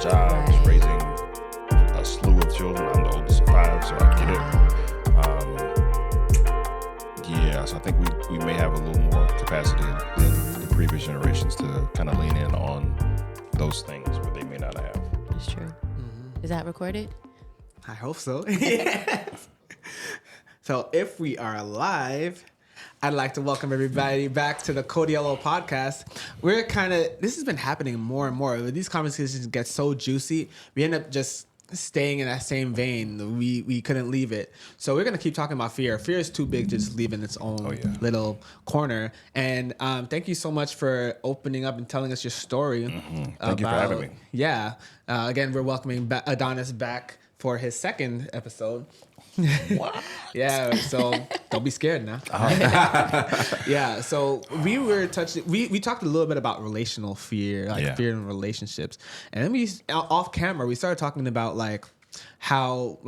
jobs, raising a slew of children. I'm the oldest of 5, so I get it. So I think we may have a little more capacity than the previous generations to kind of lean in on those things where they may not have. It's true. Mm-hmm. Is that recorded? I hope so. So if we are live, I'd like to welcome everybody back to the Codiello podcast. This has been happening more and more. These conversations get so juicy, we end up just staying in that same vein. We couldn't leave it. So we're going to keep talking about fear. Fear is too big to just leave in its own little corner. And thank you so much for opening up and telling us your story. Mm-hmm. Thank you for having me. Yeah. Again, we're welcoming Adonis back for his second episode. What? Yeah, so don't be scared now. Yeah, so we were touching. We talked a little bit about relational fear, fear in relationships, and then we off camera we started talking about how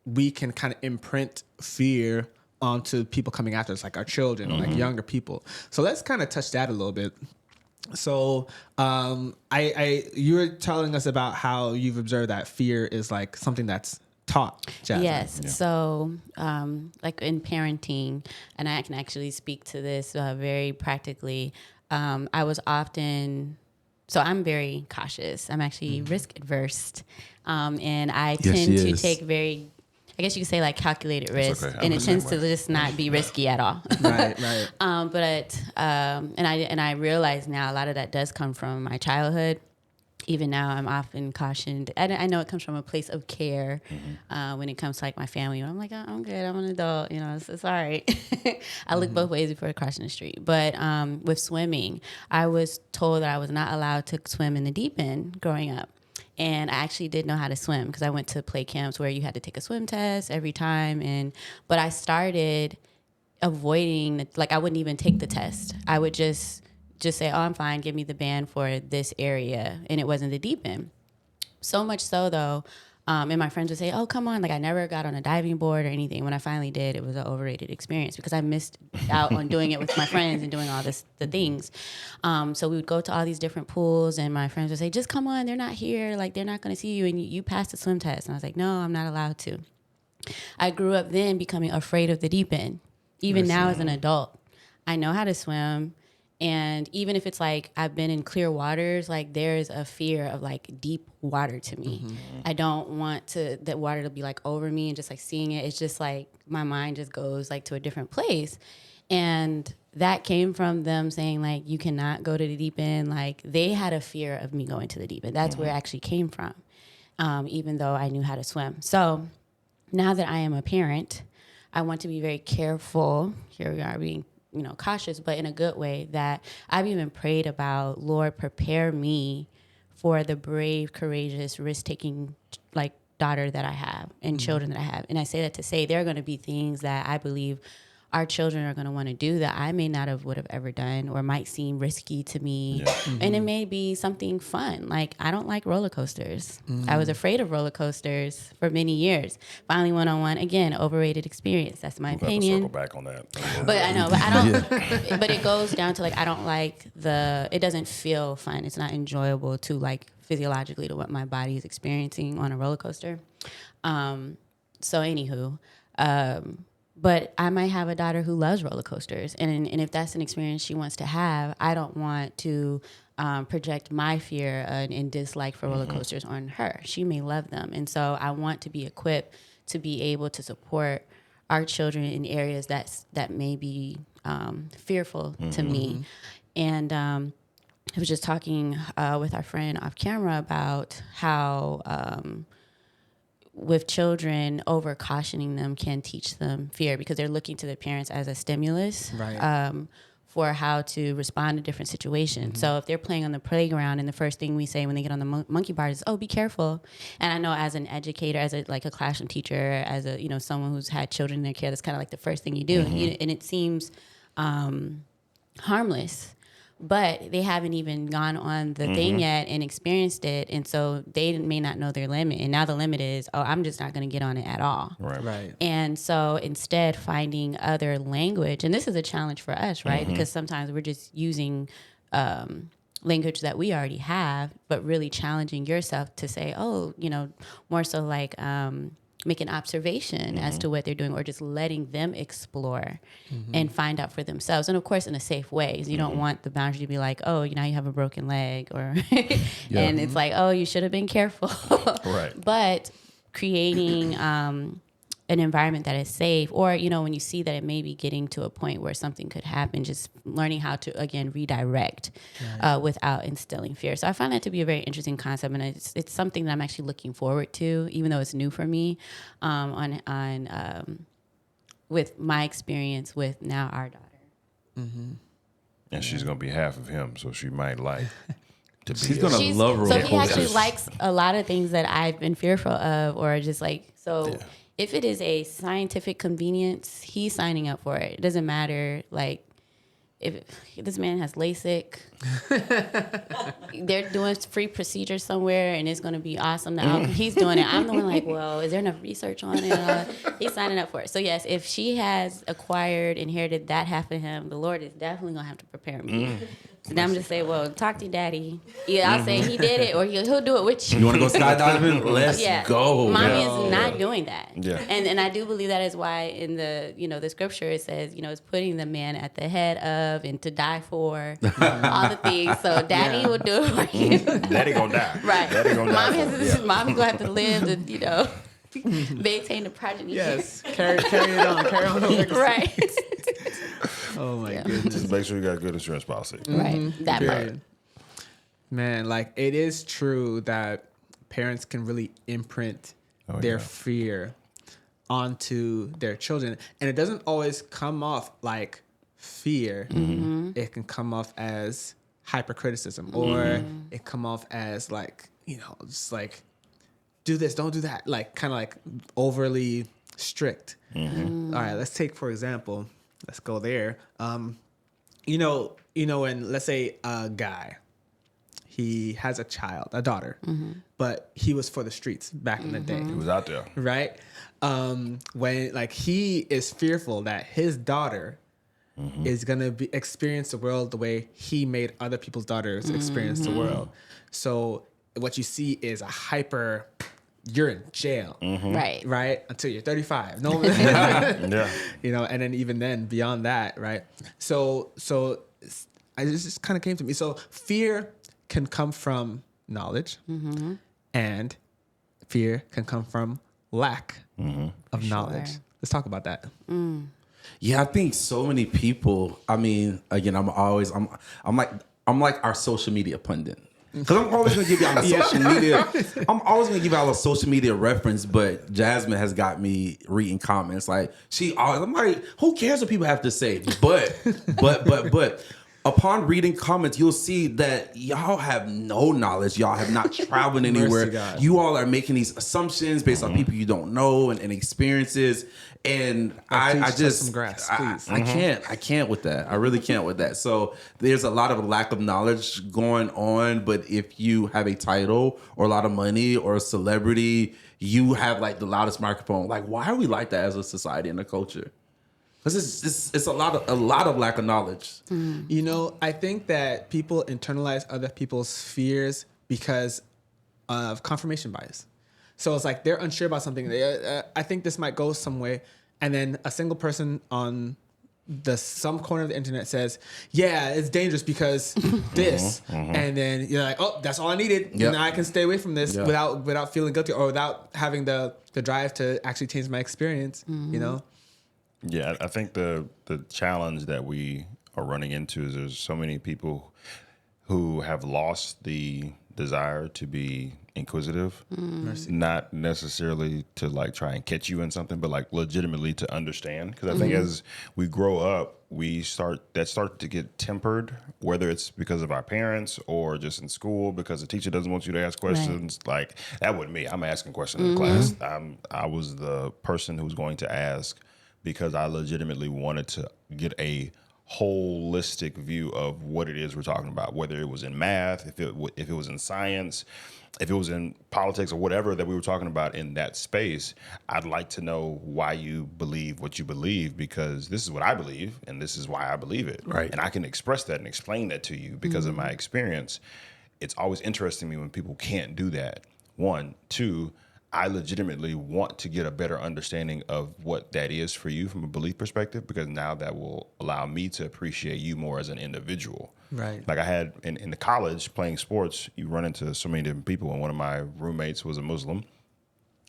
we can kind of imprint fear onto people coming after us, like our children or like younger people. So let's kind of touch that a little bit. So you were telling us about how you've observed that fear is like something that's taught. Jasmine. Yes. Yeah. So like in parenting, and I can actually speak to this very practically, I'm very cautious. I'm actually risk adverse. And I tend to take very, I guess you could say like calculated risk, and it tends to just not be risky at all. Right. And I realize now a lot of that does come from my childhood. Even now, I'm often cautioned. I know it comes from a place of care when it comes to like my family. I'm like, oh, I'm good. I'm an adult. You know, it's all right. I look both ways before crossing the street. But with swimming, I was told that I was not allowed to swim in the deep end growing up. And I actually did know how to swim because I went to play camps where you had to take a swim test every time. But I started avoiding, I wouldn't even take the test. I would just say, oh, I'm fine, give me the band for this area. And it wasn't the deep end. So much so, though, and my friends would say, oh, come on. I never got on a diving board or anything. When I finally did, it was an overrated experience because I missed out on doing it with my friends and doing all the things. So we would go to all these different pools, and my friends would say, just come on, they're not here. They're not going to see you, and you passed the swim test. And I was like, no, I'm not allowed to. I grew up then becoming afraid of the deep end. Even now as an adult, I know how to swim. And even if it's I've been in clear waters, there's a fear of deep water to me. Mm-hmm. I don't want that water to be over me and just seeing it. It's just my mind just goes to a different place. And that came from them saying you cannot go to the deep end. They had a fear of me going to the deep end. That's where it actually came from, even though I knew how to swim. So now that I am a parent, I want to be very careful. Here we are being cautious, but in a good way, that I've even prayed about, Lord, prepare me for the brave, courageous, risk-taking, daughter that I have and children that I have. And I say that to say there are going to be things that I believe our children are going to want to do that I may not would have ever done or might seem risky to me. Yeah. Mm-hmm. And it may be something fun. I don't like roller coasters. Mm-hmm. I was afraid of roller coasters for many years. Finally went on one. Again, overrated experience. That's my opinion. Circle back on that. But I know, but I don't, but it goes down to I don't like it doesn't feel fun. It's not enjoyable to physiologically to what my body is experiencing on a roller coaster. So anywho, but I might have a daughter who loves roller coasters. And if that's an experience she wants to have, I don't want to project my fear and dislike for roller coasters on her. She may love them. And so I want to be equipped to be able to support our children in areas that may be fearful to me. And I was just talking with our friend off camera about how with children, over cautioning them can teach them fear because they're looking to their parents as a stimulus for how to respond to different situations. So if they're playing on the playground and the first thing we say when they get on the monkey bars is, oh, be careful. And I know as an educator, as a classroom teacher, as a someone who's had children in their care, that's kind of the first thing you do. And it seems harmless. But they haven't even gone on the thing yet and experienced it. And so they may not know their limit. And now the limit is, oh, I'm just not going to get on it at all. Right. And so instead finding other language, and this is a challenge for us, right? Because sometimes we're just using language that we already have, but really challenging yourself to say, oh, more so like make an observation as to what they're doing, or just letting them explore and find out for themselves. And of course, in a safe way. You don't want the boundary to be like, oh, now you have a broken leg, or and it's like, oh, you should have been careful. Right. But creating an environment that is safe, or when you see that it may be getting to a point where something could happen, just learning how to again redirect without instilling fear. So I find that to be a very interesting concept, and it's something that I'm actually looking forward to, even though it's new for me. With my experience with now our daughter, and she's gonna be half of him, so she might like. She's gonna love roller coasters. So he actually likes a lot of things that I've been fearful of, or just like so. Yeah. If it is a scientific convenience, he's signing up for it. It doesn't matter, like, if this man has LASIK, they're doing free procedures somewhere, and it's going to be awesome. Now he's doing it. I'm the one like, well, is there enough research on it? He's signing up for it. So, yes, if she has inherited that half of him, the Lord is definitely going to have to prepare me. So now I'm just saying, well, talk to daddy. Yeah, I'll say he did it, or he'll do it with you. You want to go skydiving? Let's go. Mommy is not doing that. Yeah. And I do believe that is why in the, the scripture it says, it's putting the man at the head of and to die for all the things. So daddy will do it for you. Daddy gonna die. Right. Daddy gonna die. Mommy's gonna have to live to, maintain the progeny. Yes. Carry it on. Carry on the legacy. Right. Oh my goodness. Just make sure you got a good insurance policy. Right. That Period. part. Man, like it is true that parents can really imprint their fear onto their children. And it doesn't always come off like fear. It can come off as hypercriticism, or it come off as like, just like, do this, don't do that. Like kind of like overly strict. All right, let's take, for example, let's go there. When let's say a guy, he has a child, a daughter, but he was for the streets back in the day. He was out there. Right? When like he is fearful that his daughter is gonna experience the world the way he made other people's daughters experience the world. So what you see is a hyper. You're in jail, right? Until you're 35. No, Yeah. And then even then, beyond that, right? So I just kind of came to me. So fear can come from knowledge, and fear can come from lack of knowledge. Let's talk about that. Yeah, I think so many people. I mean, again, I'm like our social media pundit. Because I'm always going to give y'all a social media. I'm always going to give y'all a social media reference, but Jasmine has got me reading comments like I'm like, who cares what people have to say? But upon reading comments, you'll see that y'all have no knowledge. Y'all have not traveled anywhere. You all are making these assumptions based on people you don't know and experiences. And I just some grass, please. I can't with that. I really can't with that. So there's a lot of lack of knowledge going on. But if you have a title or a lot of money or a celebrity, you have like the loudest microphone. Like, why are we like that as a society and a culture? Because it's a lot of lack of knowledge. I think that people internalize other people's fears because of confirmation bias. So it's like they're unsure about something. I think this might go some way, and then a single person on some corner of the internet says, "Yeah, it's dangerous because this," and then you're like, "Oh, that's all I needed. Yep. Now I can stay away from this without feeling guilty or without having the drive to actually change my experience." Yeah, I think the challenge that we are running into is there's so many people who have lost the desire to be inquisitive, not necessarily to like try and catch you in something, but like legitimately to understand. Because I think as we grow up, we start to get tempered, whether it's because of our parents or just in school because the teacher doesn't want you to ask questions. Right. Like that wasn't me. I'm asking questions in class. I was the person who was going to ask because I legitimately wanted to get a holistic view of what it is we're talking about, whether it was in math, if it was in science, if it was in politics or whatever that we were talking about in that space. I'd like to know why you believe what you believe, because this is what I believe and this is why I believe it. Right. And I can express that and explain that to you because of my experience. It's always interesting to me when people can't do that. One, two, I legitimately want to get a better understanding of what that is for you from a belief perspective, because now that will allow me to appreciate you more as an individual. Right. Like I had in the college playing sports, you run into so many different people, and one of my roommates was a Muslim.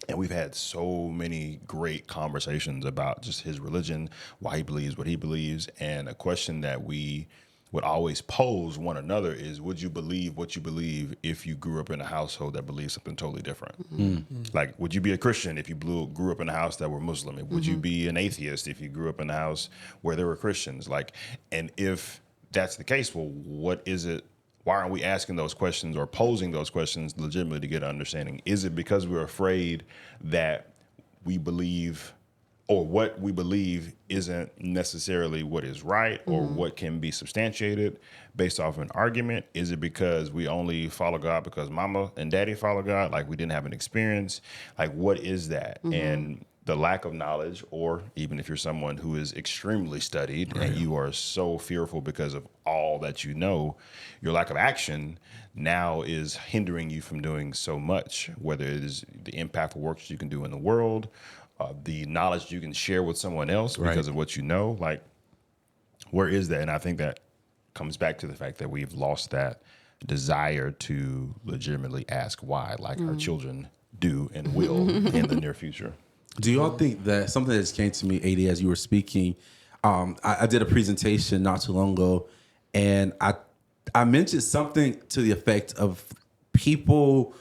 And we've had so many great conversations about just his religion, why he believes what he believes. And a question that we would always pose one another is, would you believe what you believe if you grew up in a household that believes something totally different? Like, would you be a Christian if you grew up in a house that were Muslim? Would you be an atheist if you grew up in a house where there were Christians? Like, and if that's the case, well, what is it? Why aren't we asking those questions or posing those questions legitimately to get an understanding? Is it because we're afraid that we believe, or what we believe isn't necessarily what is right or what can be substantiated based off an argument? Is it because we only follow God because mama and daddy follow God, like we didn't have an experience? Like, what is that? And the lack of knowledge, or even if you're someone who is extremely studied and you are so fearful because of all that you know, your lack of action now is hindering you from doing so much, whether it is the impactful work that you can do in the world, the knowledge you can share with someone else because of what you know. Like, where is that? And I think that comes back to the fact that we've lost that desire to legitimately ask why, like our children do and will in the near future. Do y'all think that something that just came to me, AD, as you were speaking? I did a presentation not too long ago, and I mentioned something to the effect of people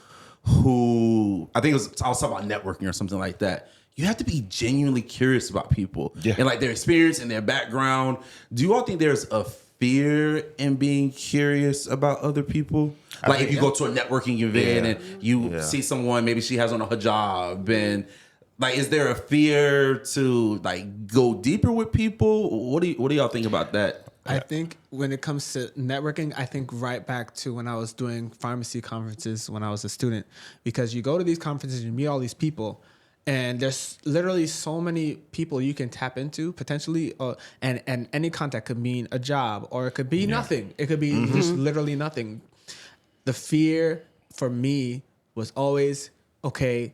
who, I was talking about networking or something like that. You have to be genuinely curious about people and like their experience and their background. Do you all think there's a fear in being curious about other people? Like if you go to a networking event and you see someone, maybe she has on a hijab, and like, is there a fear to like go deeper with people? What do y'all think about that? I think when it comes to networking, I think right back to when I was doing pharmacy conferences when I was a student, because you go to these conferences, you meet all these people, and there's literally so many people you can tap into potentially, and any contact could mean a job, or it could be nothing. It could be just literally nothing. The fear for me was always, okay,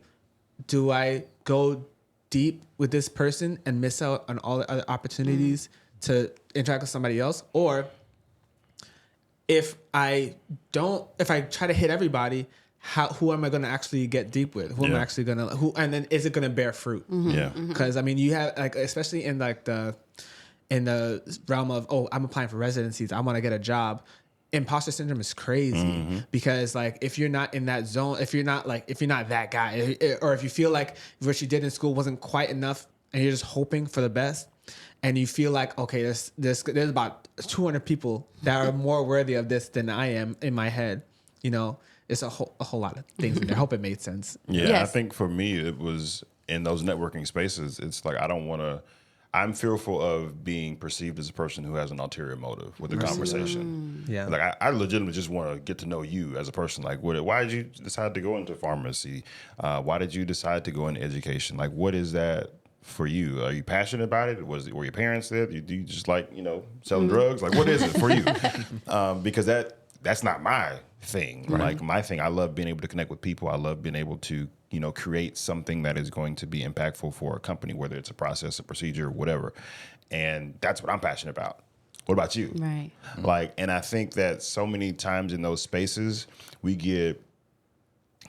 do I go deep with this person and miss out on all the other opportunities to interact with somebody else? Or if I try to hit everybody, who am I going to actually get deep with? Who am I actually going to, and then is it going to bear fruit? Because I mean, you have, like, especially in like in the realm of, oh, I'm applying for residencies, I want to get a job. Imposter syndrome is crazy because, like, if you're not in that zone, if you're not that guy, or if you feel like what you did in school wasn't quite enough and you're just hoping for the best, and you feel like, okay, there's about 200 people that are more worthy of this than I am in my head, you know, it's a whole lot of things in there. I hope it made sense. Yeah, Yes. I think for me, it was in those networking spaces, it's like, I'm fearful of being perceived as a person who has an ulterior motive with the conversation. Yeah. Like, I legitimately just want to get to know you as a person. Like, why did you decide to go into pharmacy? Why did you decide to go into education? Like, what is that for you? Are you passionate about it? Were your parents there? Do you just like, selling drugs? Like, what is it for you? Because that's not my thing. Right. Like, my thing, I love being able to connect with people. I love being able to, create something that is going to be impactful for a company, whether it's a process, a procedure, whatever. And that's what I'm passionate about. What about you? Right. Like, and I think that so many times in those spaces, we get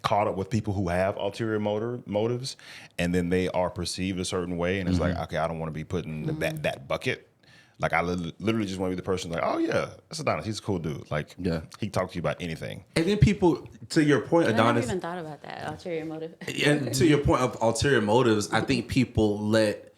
caught up with people who have ulterior motives, and then they are perceived a certain way. And it's like, okay, I don't want to be put in that bucket. Like, I literally just want to be the person like, oh yeah, that's Adonis. He's a cool dude. Like, he can talk to you about anything. And then people, to your point, I never Adonis, even thought about that ulterior motive. and to your point of ulterior motives, I think people let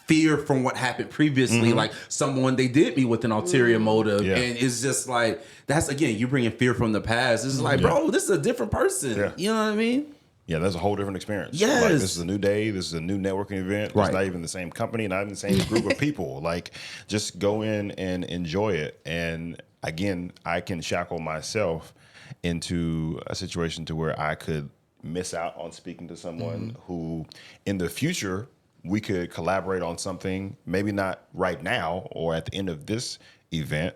fear from what happened previously, like someone they did meet with an ulterior motive, and it's just like, that's, again, you bringing fear from the past. It's like, bro, this is a different person. You know what I mean? Yeah, that's a whole different experience. Yes. Like, this is a new day. This is a new networking event. Right. It's not even the same company, not even the same group of people. Like, just go in and enjoy it. And again, I can shackle myself into a situation to where I could miss out on speaking to someone who in the future we could collaborate on something, maybe not right now or at the end of this event,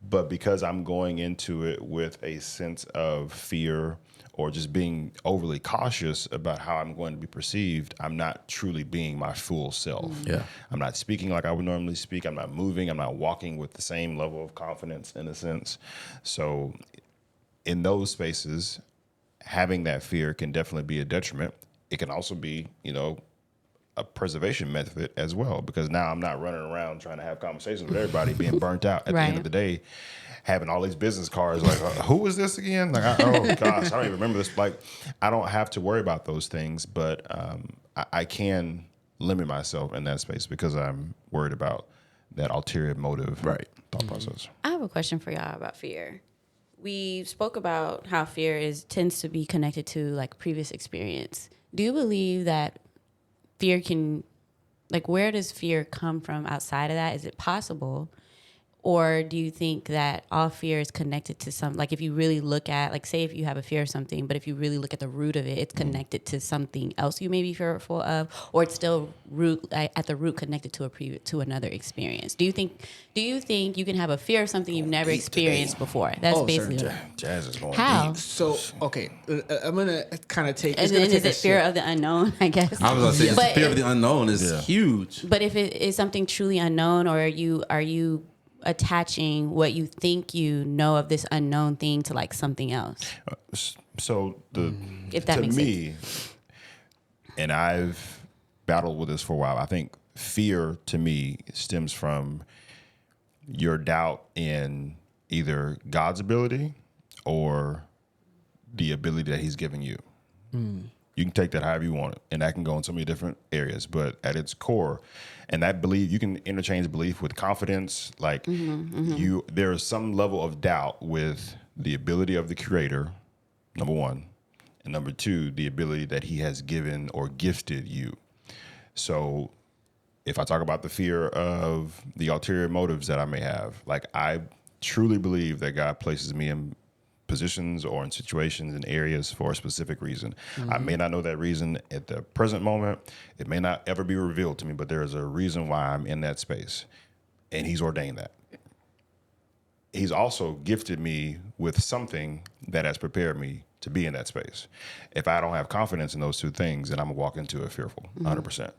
but because I'm going into it with a sense of fear or just being overly cautious about how I'm going to be perceived, I'm not truly being my full self. Yeah. I'm not speaking like I would normally speak. I'm not moving. I'm not walking with the same level of confidence in a sense. So in those spaces, having that fear can definitely be a detriment. It can also be, a preservation method as well, because now I'm not running around trying to have conversations with everybody, being burnt out at the end of the day, having all these business cards like, who is this again? Like, oh gosh, I don't even remember this. Like, I don't have to worry about those things, but I can limit myself in that space because I'm worried about that ulterior motive thought process. I have a question for y'all about fear. We spoke about how fear tends to be connected to like previous experience. Do you believe that fear can, like, where does fear come from outside of that? Is it possible? Or do you think that all fear is connected to some, like if you really look at, like say if you have a fear of something, but if you really look at the root of it, it's connected to something else you may be fearful of, or it's still at the root connected to another experience? Do you think you can have a fear of something you've never experienced before? That's basically sure. Jazz is going how. deep. So, okay, I'm going to kind of take... And then is it fear of the unknown, I guess? I was going to say, But fear of the unknown is huge. But if it is something truly unknown, or are you attaching what you think you know of this unknown thing to like something else? So If that to makes me, and I've battled with this for a while, I think fear to me stems from your doubt in either God's ability or the ability that he's given you. You can take that however you want it, and that can go in so many different areas. But at its core, and that belief, you can interchange belief with confidence. Like there is some level of doubt with the ability of the Creator, number one, and number two, the ability that He has given or gifted you. So, if I talk about the fear of the ulterior motives that I may have, like I truly believe that God places me in positions or in situations and areas for a specific reason. I may not know that reason at the present moment. It may not ever be revealed to me, but there is a reason why I'm in that space. And he's ordained that. He's also gifted me with something that has prepared me to be in that space. If I don't have confidence in those two things, then I'm gonna walk into it fearful, 100%.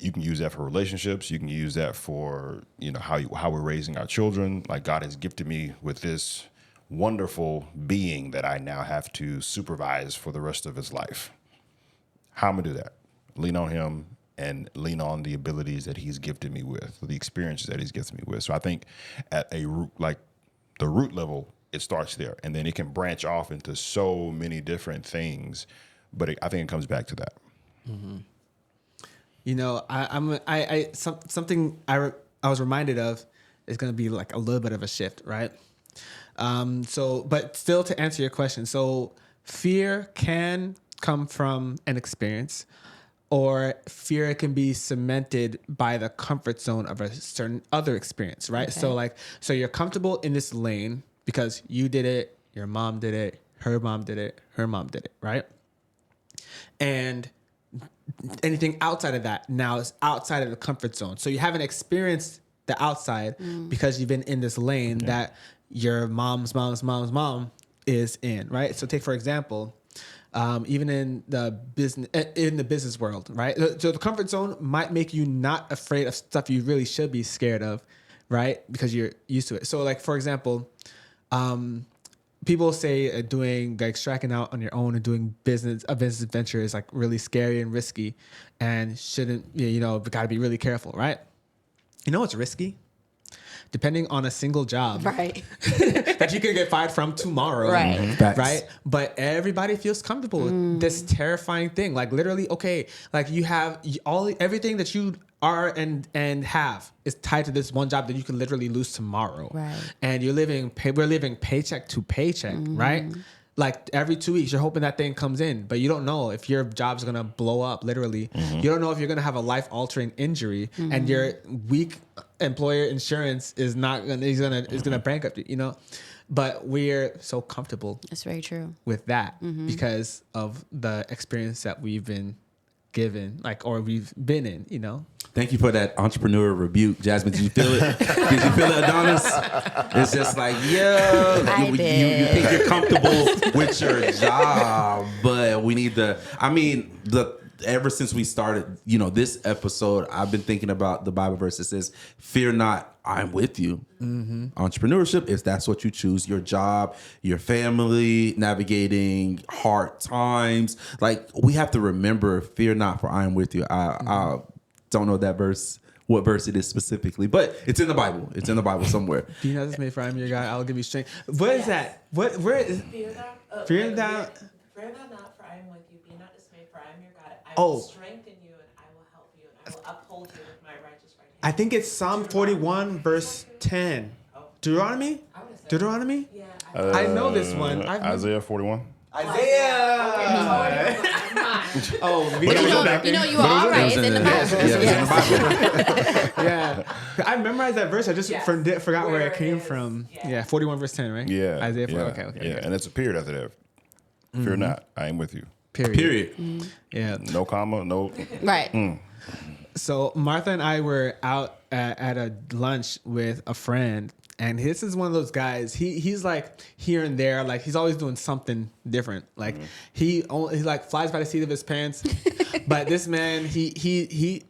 You can use that for relationships. You can use that for, how we're raising our children. Like God has gifted me with this wonderful being that I now have to supervise for the rest of his life. How am I gonna do that? Lean on him and lean on the abilities that he's gifted me with, the experiences that he's gifted me with. So I think at a root, like the root level, it starts there, and then it can branch off into so many different things. But I think it comes back to that. Something I was reminded of is going to be like a little bit of a shift, right? But still to answer your question, so fear can come from an experience, or fear can be cemented by the comfort zone of a certain other experience, right? Okay. So you're comfortable in this lane because you did it, your mom did it, her mom did it, her mom did it, right? And anything outside of that now is outside of the comfort zone. So you haven't experienced the outside because you've been in this lane that your mom's mom is in, right? So take, for example, even in the business world, right? So the comfort zone might make you not afraid of stuff you really should be scared of, right? Because you're used to it. So like, for example, people say striking out on your own and doing a business venture is like really scary and risky and shouldn't, got to be really careful, right? You know what's risky? Depending on a single job, Right. that you can get fired from tomorrow, Right. Right? But everybody feels comfortable with this terrifying thing. Like literally, okay, like you have everything that you are and have is tied to this one job that you can literally lose tomorrow, Right. and we're living paycheck to paycheck, right? like every 2 weeks, you're hoping that thing comes in, but you don't know if your job's gonna blow up. Literally, you don't know if you're gonna have a life-altering injury, and your weak employer insurance is not gonna is gonna bankrupt you. You know, but we're so comfortable. That's very true. With that because of the experience that we've been given, like, or we've been in. You know. Thank you for that entrepreneur rebuke, Jasmine. Did you feel it? Did you feel it, Adonis? It's just like, yeah, you think you're comfortable with your job, but we need ever since we started, this episode, I've been thinking about the Bible verse that says, "Fear not, I'm with you." Entrepreneurship, if that's what you choose, your job, your family, navigating hard times, like, we have to remember, fear not, for I am with you. I don't know what verse it is specifically, but it's in the Bible. It's in the Bible somewhere. Be not dismayed, for I am your God. I will give you strength. What is that? Where is Fear thou, fear thou? Fear thou not, for I am with you. Be not dismayed, for I am your God. I will strengthen you, and I will help you, and I will uphold you with my righteous right hand. I think it's Psalm 41, verse 10. Deuteronomy? Deuteronomy? Yeah. I know this one. Isaiah 41. Isaiah. Oh, You know, you are all right. It's in the Bible. Yeah. I memorized that verse. I just forgot where it came from. Yeah, 41 verse 10, right? Yeah. Isaiah 41. Yeah. Okay. Yeah, and it's a period after that. Fear not, I am with you. Period. Yeah. No comma, no. Right. So Martha and I were out at a lunch with a friend, and this is one of those guys. He's like here and there, like he's always doing something different. Like he like flies by the seat of his pants. But this man, he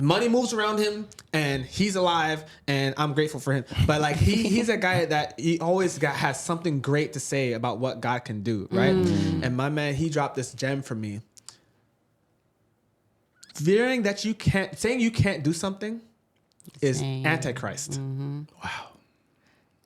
money moves around him, and he's alive, and I'm grateful for him. But like he's a guy that he always has something great to say about what God can do, right? And my man, he dropped this gem for me. Fearing that saying you can't do something is Antichrist. Wow.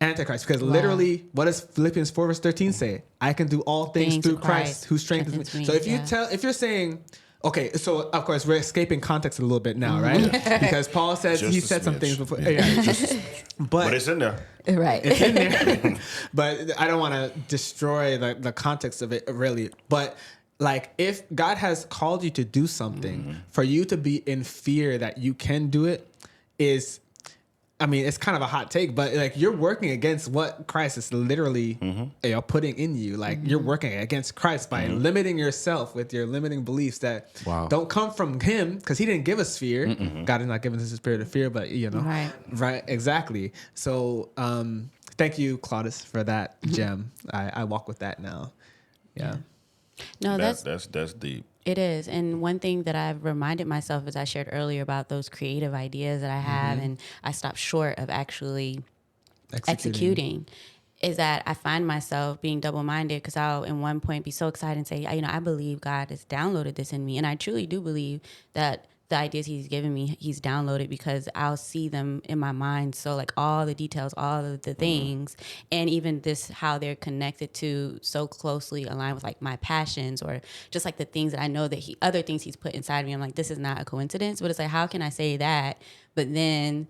Antichrist. Because literally, what does Philippians 4 verse 13 say? I can do all things through Christ who strengthens me. So if you're saying, okay, so of course we're escaping context a little bit now, right? Because Paul says he said some things before. But it's in there. Right. It's in there. But I don't want to destroy the context of it, really. But like, if God has called you to do something, for you to be in fear that you can do it is, I mean, it's kind of a hot take, but like you're working against what Christ is literally putting in you. Like you're working against Christ by limiting yourself with your limiting beliefs that don't come from him, because he didn't give us fear. God has not given us a spirit of fear, but right, exactly. So thank you, Claudius, for that gem. I walk with that now. Yeah. No, that's deep. It is. And one thing that I've reminded myself, as I shared earlier, about those creative ideas that I have, and I stopped short of actually executing, is that I find myself being double-minded, because I'll in one point be so excited and say, I believe God has downloaded this in me. And I truly do believe that the ideas he's given me, he's downloaded, because I'll see them in my mind. So like all the details, all of the things, and even this, how they're connected to so closely aligned with like my passions, or just like the things that I know that other things he's put inside of me. I'm like, this is not a coincidence, but it's like, how can I say that? But then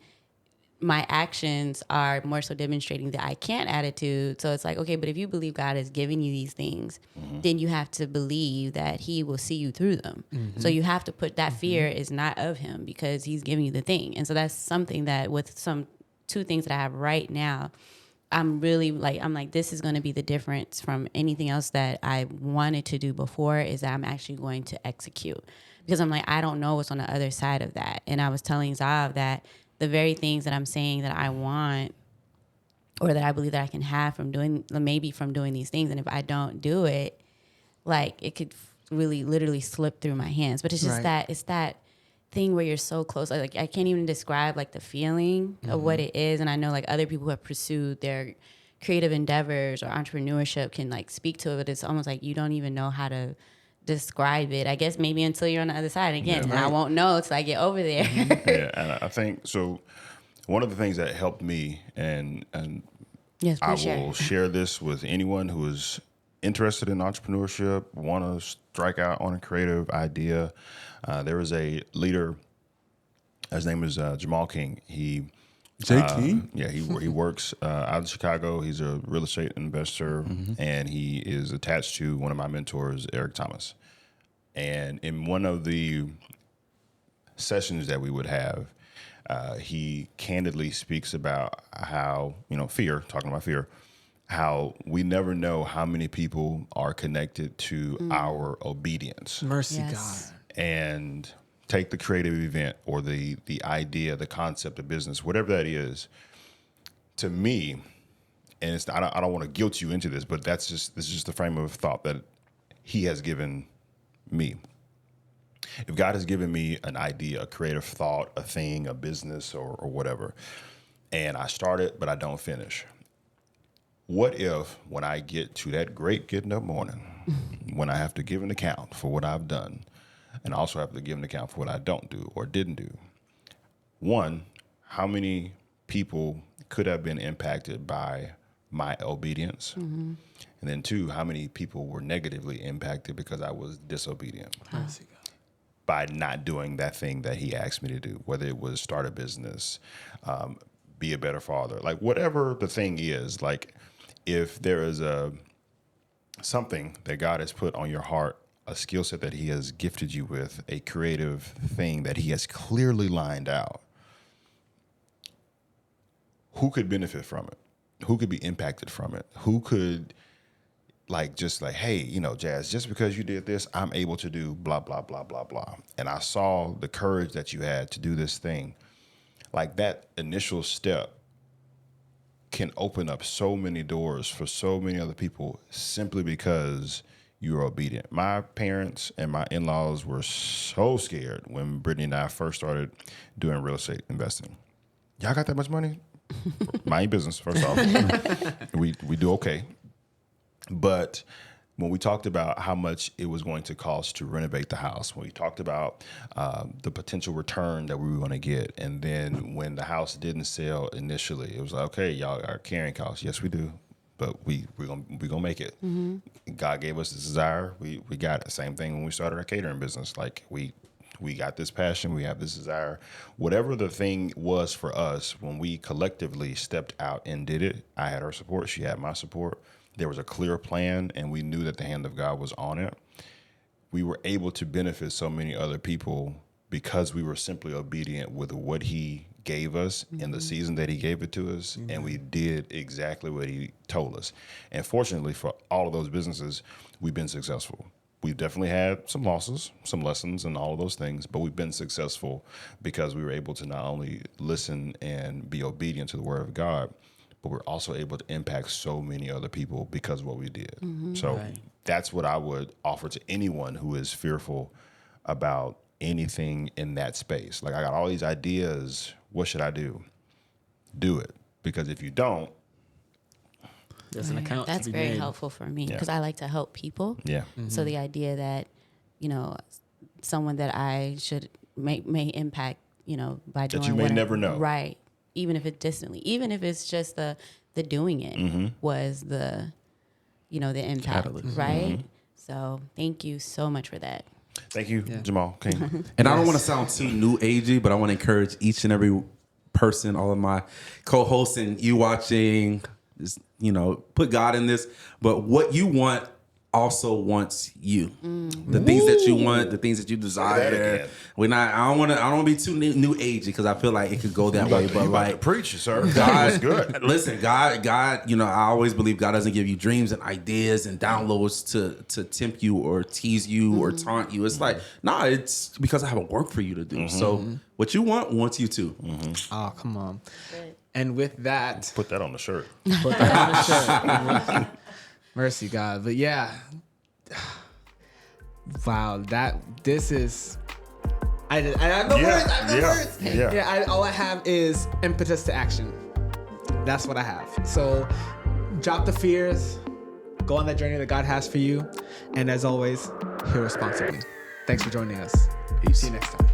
my actions are more so demonstrating the I can't attitude. So it's like, okay, but if you believe God has given you these things, then you have to believe that he will see you through them. So you have to put that fear is not of him, because he's giving you the thing. And so that's something that with two things that I have right now, I'm like, this is going to be the difference from anything else that I wanted to do before, is that I'm actually going to execute. Because I'm like, I don't know what's on the other side of that. And I was telling Zav that the very things that I'm saying that I want, or that I believe that I can have from doing these things, and if I don't do it, like it could really literally slip through my hands. But it's just it's that thing where you're so close. Like I can't even describe like the feeling of what it is. And I know like other people who have pursued their creative endeavors or entrepreneurship can like speak to it, but it's almost like you don't even know how to describe it, I guess, maybe until you're on the other side again. And I won't know until I get over there. Yeah, and I think so. One of the things that helped me, and yes, I will share this with anyone who is interested in entrepreneurship, want to strike out on a creative idea. There is a leader. His name is Jamal King. He JT? Yeah, he works out of Chicago. He's a real estate investor, and he is attached to one of my mentors, Eric Thomas. And in one of the sessions that we would have, he candidly speaks about how, fear, talking about fear, how we never know how many people are connected to our obedience. Mercy, Yes. God. And take the creative event or the idea, the concept of business, whatever that is. To me, and it's I don't want to guilt you into this, but this is just the frame of thought that he has given me. If God has given me an idea, a creative thought, a thing, a business, or whatever, and I start it but I don't finish, what if when I get to that great getting up morning, when I have to give an account for what I've done, and also have to give an account for what I don't do or didn't do, one, how many people could have been impacted by my obedience? And then two, how many people were negatively impacted because I was disobedient by not doing that thing that he asked me to do, whether it was start a business, be a better father, like whatever the thing is. Like if there is something that God has put on your heart, a skill set that he has gifted you with, a creative thing that he has clearly lined out, who could benefit from it? Who could be impacted from it? Who could hey, Jazz, just because you did this, I'm able to do blah, blah, blah, blah, blah. And I saw the courage that you had to do this thing. Like that initial step can open up so many doors for so many other people simply because you were obedient. My parents and my in-laws were so scared when Brittany and I first started doing real estate investing. Y'all got that much money? Mind your business, first off. we do okay. But when we talked about how much it was going to cost to renovate the house, when we talked about the potential return that we were going to get, and then when the house didn't sell initially, it was like, okay, y'all, our carrying costs, yes, we do, but we're gonna make it. God gave us this desire, we got it. Same thing when we started our catering business. Like we got this passion, we have this desire. Whatever the thing was for us, when we collectively stepped out and did it, I had her support, she had my support. There was a clear plan, and we knew that the hand of God was on it. We were able to benefit so many other people because we were simply obedient with what he gave us in the season that he gave it to us, and we did exactly what he told us. And fortunately for all of those businesses, we've been successful. We've definitely had some losses, some lessons, and all of those things, but we've been successful because we were able to not only listen and be obedient to the word of God, but we're also able to impact so many other people because of what we did. So that's what I would offer to anyone who is fearful about anything in that space. Like, I got all these ideas. What should I do? Do it. Because if you don't, There's an account. That's to be very made. helpful for me Yeah. because I like to help people. yeah. So the idea that, someone that I should may impact, by doing That you may what never know. Right. Even if it's distantly, even if it's just the doing it was the impact. Catalyst. Right. So thank you so much for that. Thank you, Jamal King. And I don't want to sound too new agey, but I want to encourage each and every person, all of my co-hosts and you watching, just, put God in this. But what you want also wants you. The things that you want, the things that you desire. again. I don't want to be too new agey because I feel like it could go that way. But You about to like, preach, sir. God That's good. Listen, God, I always believe God doesn't give you dreams and ideas and downloads to tempt you or tease you or taunt you. It's like, it's because I have a work for you to do. So what you want wants you too. Oh, come on. And with that, Put that on the shirt. put that on the shirt. Mercy, God. But yeah. Wow, this is. I have no words. I have no words. Yeah. All I have is impetus to action. That's what I have. So drop the fears, go on that journey that God has for you, and as always, heal responsibly. Thanks for joining us. Peace. See you next time.